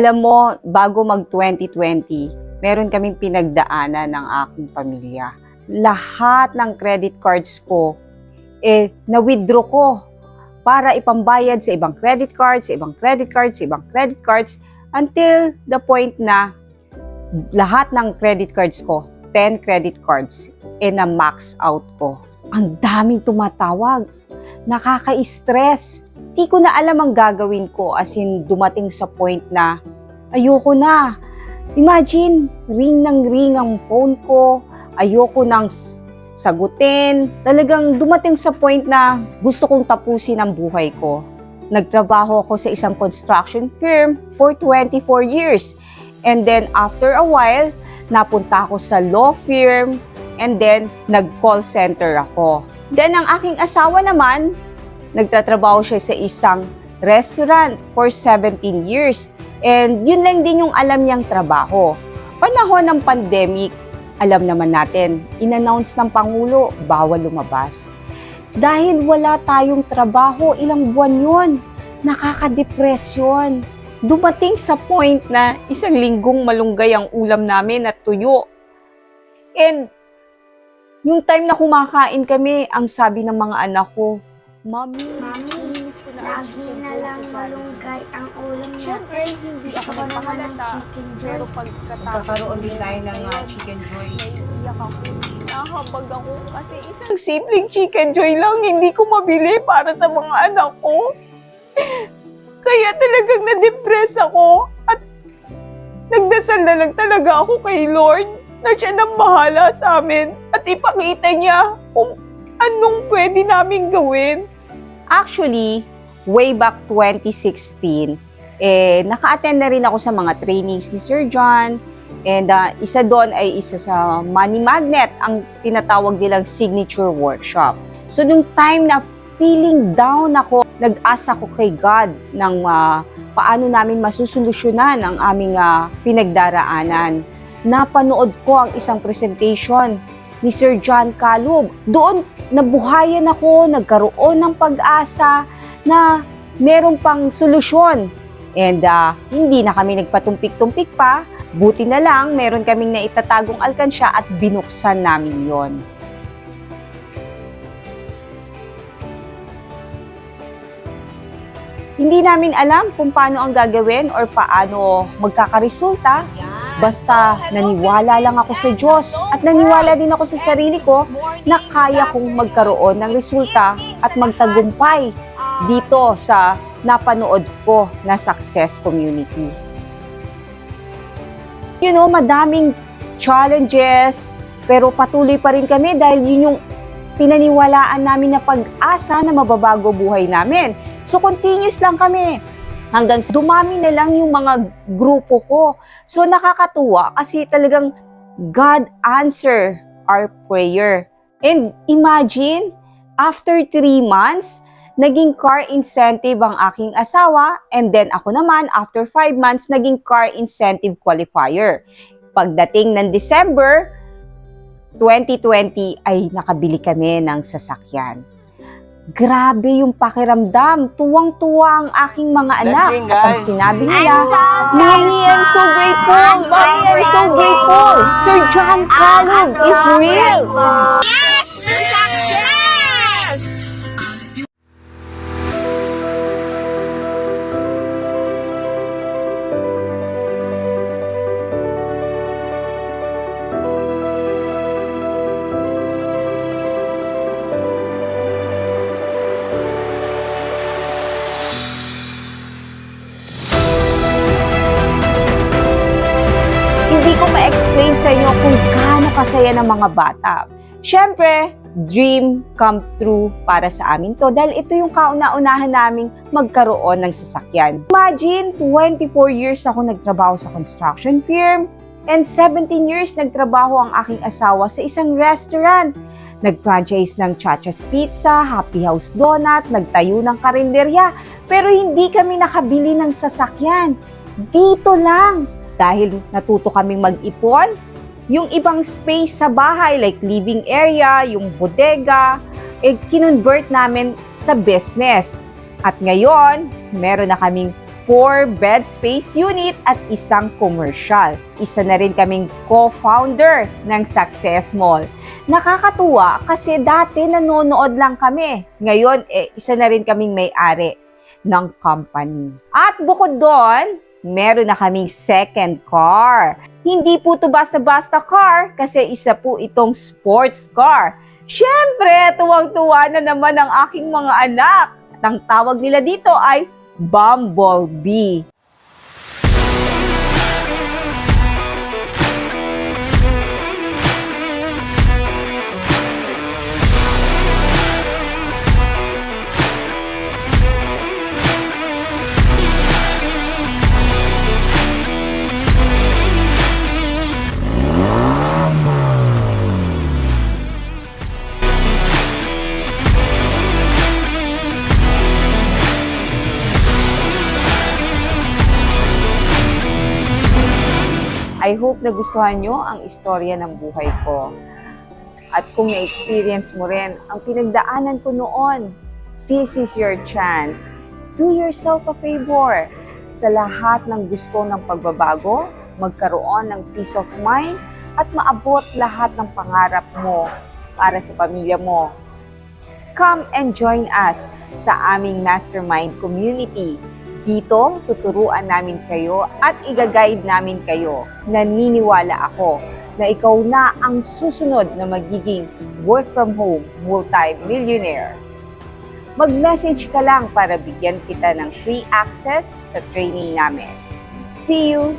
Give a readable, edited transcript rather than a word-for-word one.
Alam mo, bago mag-2020, meron kaming pinagdaanan ng aking pamilya. Lahat ng credit cards ko, na-withdraw ko para ipambayad sa ibang credit cards, sa ibang credit cards, sa ibang credit cards, until the point na lahat ng credit cards ko, 10 credit cards, na-max out ko. Ang daming tumatawag. Nakaka-stress. Di ko na alam ang gagawin ko, as in dumating sa point na ayoko na. Imagine, ring ng ring ang phone ko, ayoko nang sagutin. Talagang dumating sa point na gusto kong tapusin ang buhay ko. Nagtrabaho ako sa isang construction firm for 24 years. And then after a while, napunta ako sa law firm, and then nag-call center ako. Then ang aking asawa naman, nagtatrabaho siya sa isang restaurant for 17 years. And yun lang din yung alam niyang trabaho. Panahon ng pandemic, alam naman natin, in-announce ng Pangulo, bawal lumabas. Dahil wala tayong trabaho, ilang buwan yun, nakaka-depression. Dumating sa point na isang linggong malunggay ang ulam namin at tuyo. And yung time na kumakain kami, ang sabi ng mga anak ko, Mami, lagi na lang malunggay ang ulam syempre, natin. hindi Gusto ako ko naman ng nagpakalata. chicken Pero joy. pagkakaroon din tayo ng chicken joy. Naiiyak ako. Nakahabag ako kasi Isang simpleng chicken joy lang, hindi ko mabili para sa mga anak ko. Kaya talagang na-depress ako at nagdasal na lang talaga ako kay Lord na siya nang bahala sa amin at ipakita niya kung anong pwede namin gawin. Actually, way back 2016, naka-attend na rin ako sa mga trainings ni Sir John. And isa doon ay isa sa Money Magnet, ang tinatawag nilang signature workshop. So, nung time na feeling down ako, nag-asa ko kay God ng paano namin masusolusyonan ang aming pinagdaraanan. Napanood ko ang isang presentation ni Sir John Calub. Doon, nabuhayan ako, nagkaroon ng pag-asa na meron pang solusyon. And hindi na kami nagpatumpik-tumpik pa. Buti na lang, meron kaming naitatagong alkansya at binuksan namin yon. Hindi namin alam kung paano ang gagawin or paano magkakaresulta. Basta naniwala lang ako sa Diyos at naniwala din ako sa sarili ko na kaya kong magkaroon ng resulta at magtagumpay dito sa napanood ko na success community. You know, madaming challenges, pero patuloy pa rin kami dahil yun yung pinaniwalaan namin na pag-asa na mababago buhay namin. So, continuous lang kami. Hanggang dumami na lang yung mga grupo ko. So, nakakatuwa kasi talagang God answer our prayer. And imagine, after 3 months, naging car incentive ang aking asawa, and then ako naman, after 5 months, naging car incentive qualifier. Pagdating ng December 2020, ay nakabili kami ng sasakyan. Grabe yung pakiramdam. Tuwang-tuwa ang aking mga anak. At ang sinabi nila, Mommy, I'm so grateful! Mommy, I'm so grateful! Sir John Calub is real! Yes! Success! Hindi ko ma-explain sa inyo kung gaano kasaya ng mga bata. Siyempre, dream come true para sa amin to dahil ito yung kauna-unahan naming magkaroon ng sasakyan. Imagine, 24 years ako nagtrabaho sa construction firm and 17 years nagtrabaho ang aking asawa sa isang restaurant. Nag-franchise ng Chacha's Pizza, Happy House Donut, nagtayo ng karinderya, pero hindi kami nakabili ng sasakyan. Dito lang. Dahil natuto kaming mag-ipon, yung ibang space sa bahay like living area, yung bodega, kinonvert namin sa business. At ngayon, meron na kaming 4-bed space unit at isang commercial. Isa na rin kaming co-founder ng Success Mall. Nakakatuwa kasi dati nanonood lang kami. Ngayon, isa na rin kaming may-ari ng company. At bukod doon, meron na kaming second car. Hindi po ito basta-basta car kasi isa po itong sports car. Siyempre, tuwang-tuwa na naman ang aking mga anak. At ang tawag nila dito ay Bumblebee. I hope nagustuhan nyo ang istorya ng buhay ko. At kung na-experience mo rin ang pinagdaanan ko noon, this is your chance. Do yourself a favor. Sa lahat ng gusto ng pagbabago, magkaroon ng peace of mind at maabot lahat ng pangarap mo para sa pamilya mo. Come and join us sa aming mastermind community. Dito, tuturuan namin kayo at i-guide namin kayo. Naniniwala ako na ikaw na ang susunod na magiging work from home multi-millionaire. Mag-message ka lang para bigyan kita ng free access sa training namin. See you